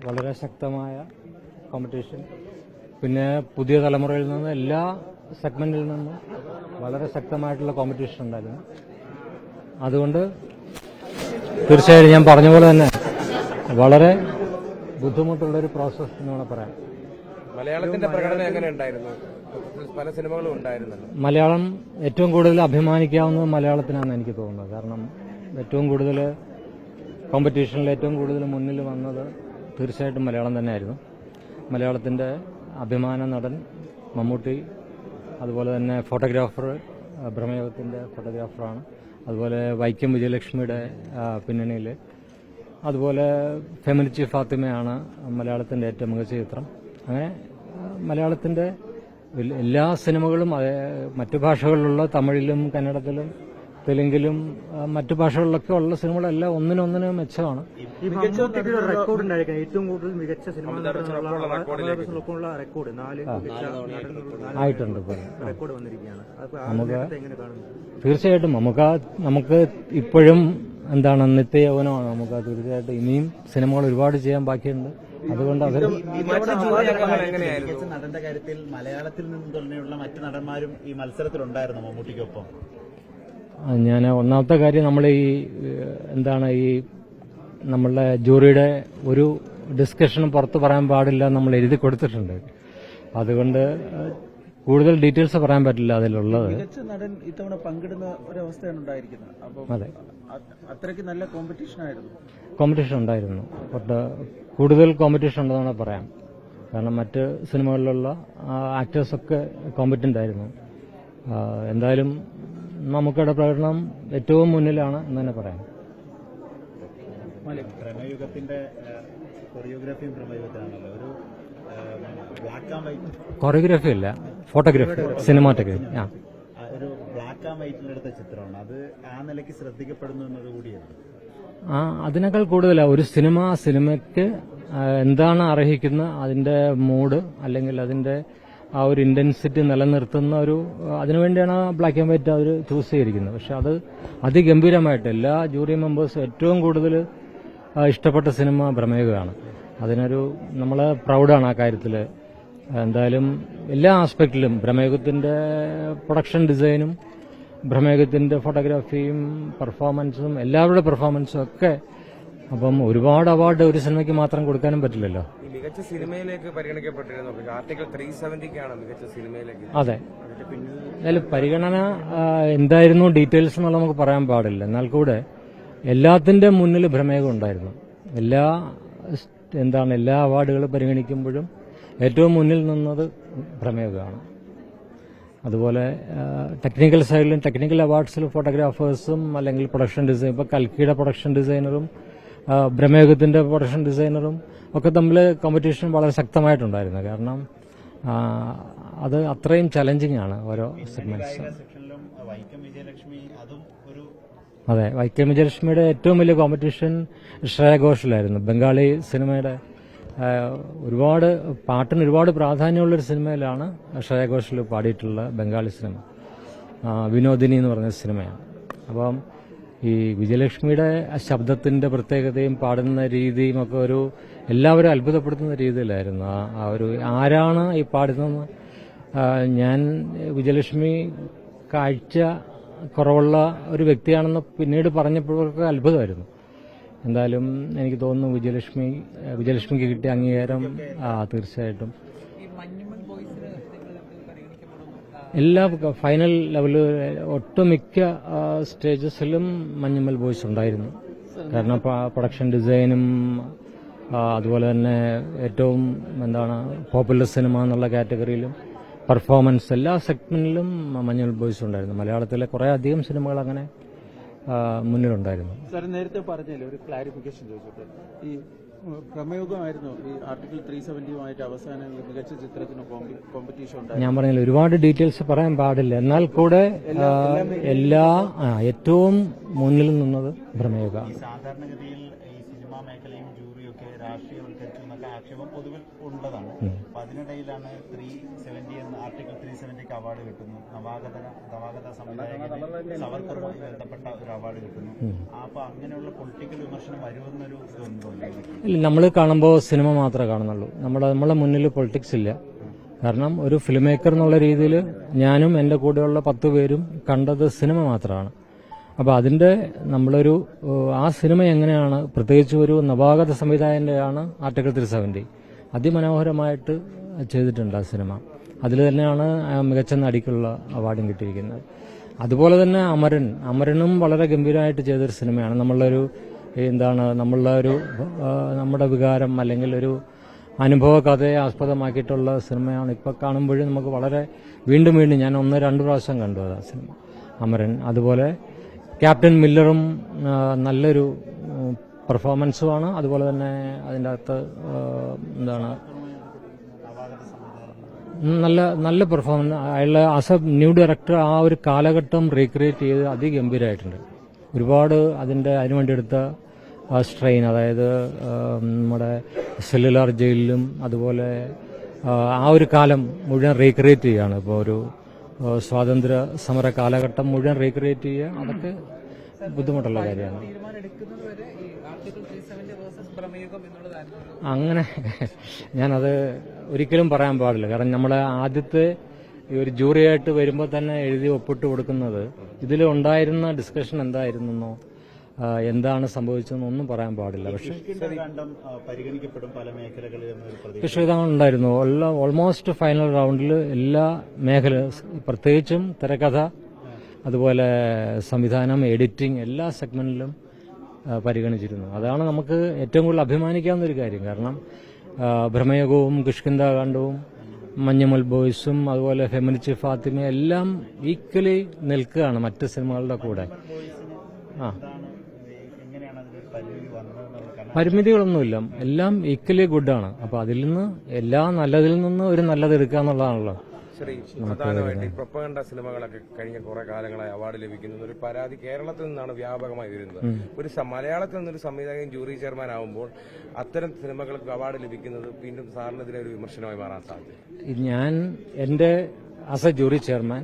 വളരെ ശക്തമായ കോമ്പറ്റീഷൻ. പിന്നെ പുതിയ തലമുറയിൽ നിന്ന് എല്ലാ സെഗ്മെന്റിൽ നിന്നും വളരെ ശക്തമായിട്ടുള്ള കോമ്പറ്റീഷൻ ഉണ്ടായിരുന്നു. അതുകൊണ്ട് തീർച്ചയായും ഞാൻ പറഞ്ഞ പോലെ തന്നെ വളരെ ബുദ്ധിമുട്ടുള്ളൊരു പ്രോസസ് എന്ന് പറയാം. മലയാളത്തിന്റെ പ്രകടനം എങ്ങനെ ഉണ്ടായിരുന്നു? പല സിനിമകളും ഉണ്ടായിരുന്നല്ലോ. മലയാളം ഏറ്റവും കൂടുതൽ അഭിമാനിക്കാവുന്നത് മലയാളത്തിനാണെന്ന് എനിക്ക് തോന്നുന്നത്. കാരണം ഏറ്റവും കൂടുതൽ കോമ്പറ്റീഷനിൽ ഏറ്റവും കൂടുതൽ മുന്നിൽ വന്നത് തീർച്ചയായിട്ടും മലയാളം തന്നെയായിരുന്നു. മലയാളത്തിന്റെ അഭിമാന നടൻ മമ്മൂട്ടി, അതുപോലെ തന്നെ ഫോട്ടോഗ്രാഫർ ബ്രഹ്മയുഗത്തിന്റെ ഫോട്ടോഗ്രാഫറാണ്. അതുപോലെ വൈക്കം വിജയലക്ഷ്മിയുടെ പിന്നണിയിൽ, അതുപോലെ ഫെമിനിച്ചി ഫാത്തിമയാണ് മലയാളത്തിന്റെ ഏറ്റവും മികച്ച ചിത്രം. അങ്ങനെ മലയാളത്തിന്റെ എല്ലാ സിനിമകളും മറ്റു ഭാഷകളിലുള്ള തമിഴിലും കന്നഡത്തിലും തെലുങ്കിലും മറ്റു ഭാഷകളിലൊക്കെ ഉള്ള സിനിമകളെല്ലാം ഒന്നിനൊന്നിന് മെച്ചമാണ്. റെക്കോർഡ് ഉണ്ടായിരിക്കും. ഏറ്റവും കൂടുതൽ മികച്ച സിനിമ റെക്കോർഡ് 4 ആയിട്ടുണ്ട്. റെക്കോർഡ് വന്നിരിക്കുകയാണ്. നമുക്ക് തീർച്ചയായിട്ടും നമുക്ക് ഇപ്പോഴും എന്താണ് നിത്യയൗവനമാണ്. നമുക്ക് തീർച്ചയായിട്ടും ഇനിയും സിനിമകൾ ഒരുപാട് ചെയ്യാൻ ബാക്കിയുണ്ട്. അതുകൊണ്ട് അത് മികച്ച നടന്റെ കാര്യത്തിൽ മലയാളത്തിൽ നിന്ന് തന്നെയുള്ള മറ്റു നടന്മാരും ഈ മത്സരത്തിലുണ്ടായിരുന്നു മമ്മൂട്ടിക്കൊപ്പം. ഞാൻ ഒന്നാമത്തെ കാര്യം നമ്മൾ നമ്മളുടെ ജൂറിയുടെ ഒരു ഡിസ്കഷനും പുറത്ത് പറയാൻ പാടില്ല നമ്മൾ എഴുതി കൊടുത്തിട്ടുണ്ട്. അതുകൊണ്ട് കൂടുതൽ ഡീറ്റെയിൽസ് പറയാൻ പറ്റില്ല അതിലുള്ളത്. മികച്ച നടൻ ഇത്തവണ പങ്കിടുന്ന ഒരവസ്ഥയാണ് ഉണ്ടായിരിക്കുന്നത്. അപ്പോൾ അതെ, അത്രയ്ക്ക് നല്ല കോമ്പറ്റീഷൻ ഉണ്ടായിരുന്നു. കൂടുതൽ കോമ്പറ്റീഷൻ ഉണ്ടെന്നാണ് പറയാം. കാരണം മറ്റ് സിനിമകളിലുള്ള ആക്ടേഴ്സൊക്കെ കോമ്പറ്റന്റ് ആയിരുന്നു. എന്തായാലും നമുക്കിടെ പ്രകടനം ഏറ്റവും മുന്നിലാണ് എന്ന് തന്നെ പറയാം. പ്രമേയുഗത്തിന്റെ കൊറിയോഗ്രാഫിയും പ്രമേയുഗത്തിനാണല്ലോ. ഒരു ബ്ലാക്ക് ആൻഡ് വൈറ്റ് കൊറിയോഗ്രാഫി അല്ല, ഫോട്ടോഗ്രാഫി, സിനിമാറ്റോഗ്രാഫി. ഒരു ബ്ലാക്ക് ആൻഡ് വൈറ്റിലെടുത്ത ചിത്രമാണ് അത്. ആ നിലയ്ക്ക് ശ്രദ്ധിക്കപ്പെടുന്നു എന്നതുകൂടിയാണ്. അതിനേക്കാൾ കൂടുതലാണ് ഒരു സിനിമയ്ക്ക് എന്താണ് അർഹിക്കുന്ന അതിന്റെ മൂഡ് അല്ലെങ്കിൽ അതിന്റെ ആ ഒരു ഇന്റൻസിറ്റി നിലനിർത്തുന്ന അതിനുവേണ്ടിയാണ് ബ്ലാക്ക് ആൻഡ് വൈറ്റ് അവർ ചൂസ് ചെയ്തിരിക്കുന്നത്. പക്ഷെ അത് അതിഗംഭീരമായിട്ട് എല്ലാ ജൂറി മെമ്പേഴ്സും ഏറ്റവും കൂടുതൽ ഇഷ്ടപ്പെട്ട സിനിമ ബ്രഹ്മയുഗമാണ്. നമ്മൾ പ്രൗഡാണ് ആ കാര്യത്തിൽ. എന്തായാലും എല്ലാ ആസ്പെക്റ്റിലും ബ്രഹ്മയുഗത്തിന്റെ പ്രൊഡക്ഷൻ ഡിസൈനും ബ്രഹ്മയുഗത്തിന്റെ ഫോട്ടോഗ്രാഫിയും പെർഫോമൻസും എല്ലാവരുടെ പെർഫോമൻസും ഒക്കെ. അപ്പം ഒരുപാട് അവാർഡ് ഒരു സിനിമയ്ക്ക് മാത്രം കൊടുക്കാനും പറ്റില്ലല്ലോ. മികച്ച സിനിമയിലേക്ക് പരിഗണിക്കപ്പെട്ടിരുന്നു. ആർട്ടിക്കിൾ 370 മികച്ച സിനിമയിലേക്ക്. അതെ, എന്തായാലും പരിഗണന എന്തായിരുന്നു ഡീറ്റെയിൽസ് എന്നുള്ള നമുക്ക് പറയാൻ പാടില്ല. എന്നാൽ കൂടെ എല്ലാത്തിന്റെ മുന്നിൽ ബ്രഹ്മയുഗം ഉണ്ടായിരുന്നു. എല്ലാ അവാർഡുകൾ പരിഗണിക്കുമ്പോഴും ഏറ്റവും മുന്നിൽ നിന്നത് ബ്രഹ്മയുഗമാണ്. അതുപോലെ ടെക്നിക്കൽ സൈഡിലും ടെക്നിക്കൽ അവാർഡ്സിലും ഫോട്ടോഗ്രാഫേഴ്സും അല്ലെങ്കിൽ പ്രൊഡക്ഷൻ ഡിസൈൻ, ഇപ്പോൾ കൽക്കിയുടെ പ്രൊഡക്ഷൻ ഡിസൈനറും ബ്രഹ്മയുഗത്തിന്റെ പ്രൊഡക്ഷൻ ഡിസൈനറും ഒക്കെ തമ്മിൽ കോമ്പറ്റീഷൻ വളരെ ശക്തമായിട്ടുണ്ടായിരുന്നു. കാരണം അത് അത്രയും ചലഞ്ചിങ് ആണ് ഓരോ സെഗ്മെന്റ്സും. അതെ, വൈക്കം വിജയലക്ഷ്മിയുടെ ഏറ്റവും വലിയ കോമ്പറ്റീഷൻ ശ്രേയ ഘോഷിലായിരുന്നു. ബംഗാളി സിനിമയുടെ പാട്ടിന് ഒരുപാട് പ്രാധാന്യമുള്ളൊരു സിനിമയിലാണ് ശ്രേയ ഘോഷിൽ പാടിയിട്ടുള്ള ബംഗാളി സിനിമ. വിനോദിനി എന്ന് പറഞ്ഞ സിനിമയാണ്. അപ്പം ഈ വിജയലക്ഷ്മിയുടെ ശബ്ദത്തിന്റെ പ്രത്യേകതയും പാടുന്ന രീതിയും ഒക്കെ എല്ലാവരും അത്ഭുതപ്പെടുത്തുന്ന രീതിയിലായിരുന്നു. ആരാണ് ഈ പാടുന്നതെന്ന് ഞാൻ വിജയലക്ഷ്മി കാഴ്ച കുറവുള്ള ഒരു വ്യക്തിയാണെന്ന് പിന്നീട് പറഞ്ഞപ്പോഴൊക്കെ അത്ഭുതമായിരുന്നു. എന്തായാലും എനിക്ക് തോന്നുന്നു വിജയലക്ഷ്മിക്ക് കിട്ടിയ അംഗീകാരം തീർച്ചയായിട്ടും എല്ലാ ഫൈനൽ ലെവലിൽ ഒട്ടുമിക്ക സ്റ്റേജസിലും മഞ്ഞുമ്മൽ ബോയ്സ് ഉണ്ടായിരുന്നു. കാരണം പ്രൊഡക്ഷൻ ഡിസൈനും അതുപോലെ തന്നെ ഏറ്റവും പോപ്പുലർ സിനിമ എന്നുള്ള കാറ്റഗറിയിലും പെർഫോമൻസ് എല്ലാ സെഗ്മെന്റിലും മഞ്ഞുമ്മൽ ബോയ്സ് ഉണ്ടായിരുന്നു. മലയാളത്തിലെ കുറെ അധികം സിനിമകൾ അങ്ങനെ മുന്നിലുണ്ടായിരുന്നു. സാർ നേരത്തെ പറഞ്ഞല്ലോ, ഒരു ക്ലാരിഫിക്കേഷൻ ചോദിച്ചോട്ടെ. ഈ പ്രമേയമായിരുന്നു ഈ ആർട്ടിക്കിൾ 370 അവസാനം മികച്ച ചിത്രത്തിന് കോമ്പറ്റീഷൻ ഉണ്ടായിരുന്നു. ഞാൻ പറഞ്ഞില്ല, ഒരുപാട് ഡീറ്റെയിൽസ് പറയാൻ പാടില്ല. എന്നാൽ കൂടെ ഏറ്റവും മുന്നിൽ നിന്നത് പ്രമേയമാണ്. സാധാരണഗതിയിൽ ഈ സിനിമാ മേഖലയും ജൂറിയൊക്കെ രാഷ്ട്രീയവൽക്കരിച്ചു എന്നൊക്കെ ആക്ഷേപം പൊതുവിൽ ഉള്ളതാണ്. അപ്പൊ അതിനിടയിലാണ് 370 എന്ന ആർട്ടിക്കിൾ 370ക്ക് അവാർഡ് കിട്ടുന്നു. നവാഗത സംവിധായകന് സവർക്കറുമായി ബന്ധപ്പെട്ട ഒരു അവാർഡ് കിട്ടുന്നു. അപ്പൊ അങ്ങനെയുള്ള പൊളിറ്റിക്കൽ വിമർശനം വരുമെന്നൊരു ഇതുണ്ടോ? നമ്മൾ കാണുമ്പോൾ സിനിമ മാത്രമേ കാണുന്നുള്ളൂ. നമ്മളെ മുന്നിൽ പൊളിറ്റിക്സ് ഇല്ല. കാരണം ഒരു ഫിലിം മേക്കർ എന്നുള്ള രീതിയിൽ ഞാനും എൻ്റെ കൂടെയുള്ള 10 പേരും കണ്ടത് സിനിമ മാത്രമാണ്. അപ്പോൾ അതിൻ്റെ നമ്മളൊരു ആ സിനിമ എങ്ങനെയാണ്, പ്രത്യേകിച്ച് ഒരു നവാഗത സംവിധായകൻ്റെയാണ് ആർട്ടിക്കിൾ 370 അതിമനോഹരമായിട്ട് ചെയ്തിട്ടുണ്ട് ആ സിനിമ. അതിൽ തന്നെയാണ് മികച്ച നടിക്കുള്ള അവാർഡും കിട്ടിയിരിക്കുന്നത്. അതുപോലെ തന്നെ അമരനും വളരെ ഗംഭീരമായിട്ട് ചെയ്തൊരു സിനിമയാണ്. നമ്മുടെ വികാരം അല്ലെങ്കിൽ ഒരു അനുഭവ കഥയെ ആസ്പദമാക്കിയിട്ടുള്ള സിനിമയാണ്. ഇപ്പോൾ കാണുമ്പോഴും നമുക്ക് വളരെ വീണ്ടും ഞാൻ 1-2 പ്രാവശ്യം കണ്ടു ആ സിനിമ അമരൻ. അതുപോലെ ക്യാപ്റ്റൻ മില്ലറും നല്ലൊരു പെർഫോമൻസുമാണ്. അതുപോലെ തന്നെ അതിൻ്റെ അകത്ത് നല്ല പെർഫോമൻസ്. അയാളെ ആസ് എ ന്യൂ ഡയറക്ടർ ആ ഒരു കാലഘട്ടം റീക്രിയേറ്റ് ചെയ്ത് അതിഗംഭീരമായിട്ടുണ്ട്. ഒരുപാട് അതിനുവേണ്ടി എടുത്ത സ്ട്രെയിൻ, അതായത് നമ്മുടെ സെല്ലുലാർ ജയിലിലും അതുപോലെ ആ ഒരു കാലം മുഴുവൻ റീക്രിയേറ്റ് ചെയ്യുകയാണ്. ഇപ്പോൾ ഒരു സ്വാതന്ത്ര്യ സമര കാലഘട്ടം മുഴുവൻ റീക്രിയേറ്റ് ചെയ്യുക, അതൊക്കെ ബുദ്ധിമുട്ടുള്ള കാര്യമാണ്. അങ്ങനെ ഞാനത് ഒരിക്കലും പറയാൻ പാടില്ല. കാരണം നമ്മളെ ആദ്യത്തെ ഈ ഒരു ജൂറിയായിട്ട് വരുമ്പോൾ തന്നെ എഴുതി ഒപ്പിട്ട് കൊടുക്കുന്നത് ഇതിലുണ്ടായിരുന്ന ഡിസ്കഷൻ എന്തായിരുന്നെന്നോ എന്താണ് സംഭവിച്ചതെന്നോ ഒന്നും പറയാൻ പാടില്ല. പക്ഷേ പരിഗണിക്കപ്പെടും പല മേഖലകളിൽ പക്ഷേ ഇതാണുണ്ടായിരുന്നു. ഓൾമോസ്റ്റ് ഫൈനൽ റൗണ്ടിൽ എല്ലാ പ്രത്യേകിച്ചും തിരക്കഥ, അതുപോലെ സംവിധാനം, എഡിറ്റിംഗ് എല്ലാ സെഗ്മെന്റിലും പരിഗണിച്ചിരുന്നു. അതാണ് നമുക്ക് ഏറ്റവും കൂടുതൽ അഭിമാനിക്കാവുന്ന ഒരു കാര്യം. കാരണം ഭ്രമയുഗവും കിഷ്കിന്ധാകാന്ഡവും മഞ്ഞുമൽ ബോയ്സും അതുപോലെ ഫെമിനിസ്റ്റ് ഫാത്തിമ എല്ലാം ഈക്വലി നിൽക്കുകയാണ് മറ്റ് സിനിമകളുടെ കൂടെ. പരിമിതികളൊന്നുമില്ല, എല്ലാം ഈക്വലി ഗുഡാണ്. അപ്പൊ അതിൽ നിന്ന് നല്ലതിൽ നിന്ന് ഒരു നല്ലത് എടുക്കുക എന്നുള്ളതാണല്ലോ. ശരി, പ്രധാനമായിട്ട് ഈ പ്രൊപ്പഗണ്ട സിനിമകളൊക്കെ കഴിഞ്ഞ കുറെ കാലങ്ങളായി അവാർഡ് ലഭിക്കുന്ന ഒരു പരാതി കേരളത്തിൽ നിന്നാണ് വ്യാപകമായി വരുന്നത്. മലയാളത്തിൽ നിന്നൊരു സംവിധായകൻ ജൂറി ചെയർമാൻ ആവുമ്പോൾ അത്തരം സിനിമകൾക്ക് അവാർഡ് ലഭിക്കുന്നത് വീണ്ടും സാറിനെതിരെ ഒരു വിമർശനമായി മാറാൻ സാധ്യത. ഞാൻ എന്റെ ആസ് എ ജൂറി ചെയർമാൻ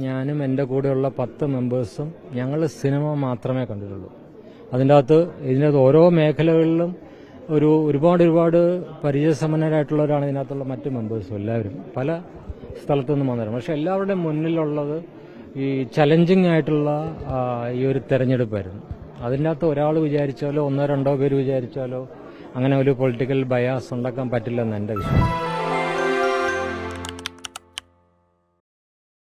ഞാനും എൻ്റെ കൂടെയുള്ള 10 മെമ്പേഴ്സും ഞങ്ങൾ സിനിമ മാത്രമേ കണ്ടിട്ടുള്ളൂ. ഇതിനകത്ത് ഓരോ മേഖലകളിലും ഒരുപാട് പരിചയസമ്പന്നരായിട്ടുള്ളവരാണ് ഇതിനകത്തുള്ള മറ്റ് മെമ്പേഴ്സും. എല്ലാവരും പല സ്ഥലത്തു നിന്നും വന്നവരാണ്. പക്ഷെ എല്ലാവരുടെയും മുന്നിലുള്ളത് ഈ ചലഞ്ചിങ് ആയിട്ടുള്ള ഈ ഒരു തെരഞ്ഞെടുപ്പായിരുന്നു. അതിൻ്റെ അകത്ത് ഒരാൾ വിചാരിച്ചാലോ 1-2 പേര് വിചാരിച്ചാലോ അങ്ങനെ ഒരു പൊളിറ്റിക്കൽ ബയാസ് ഉണ്ടാക്കാൻ പറ്റില്ലെന്ന് എൻ്റെ വിശ്വാസം.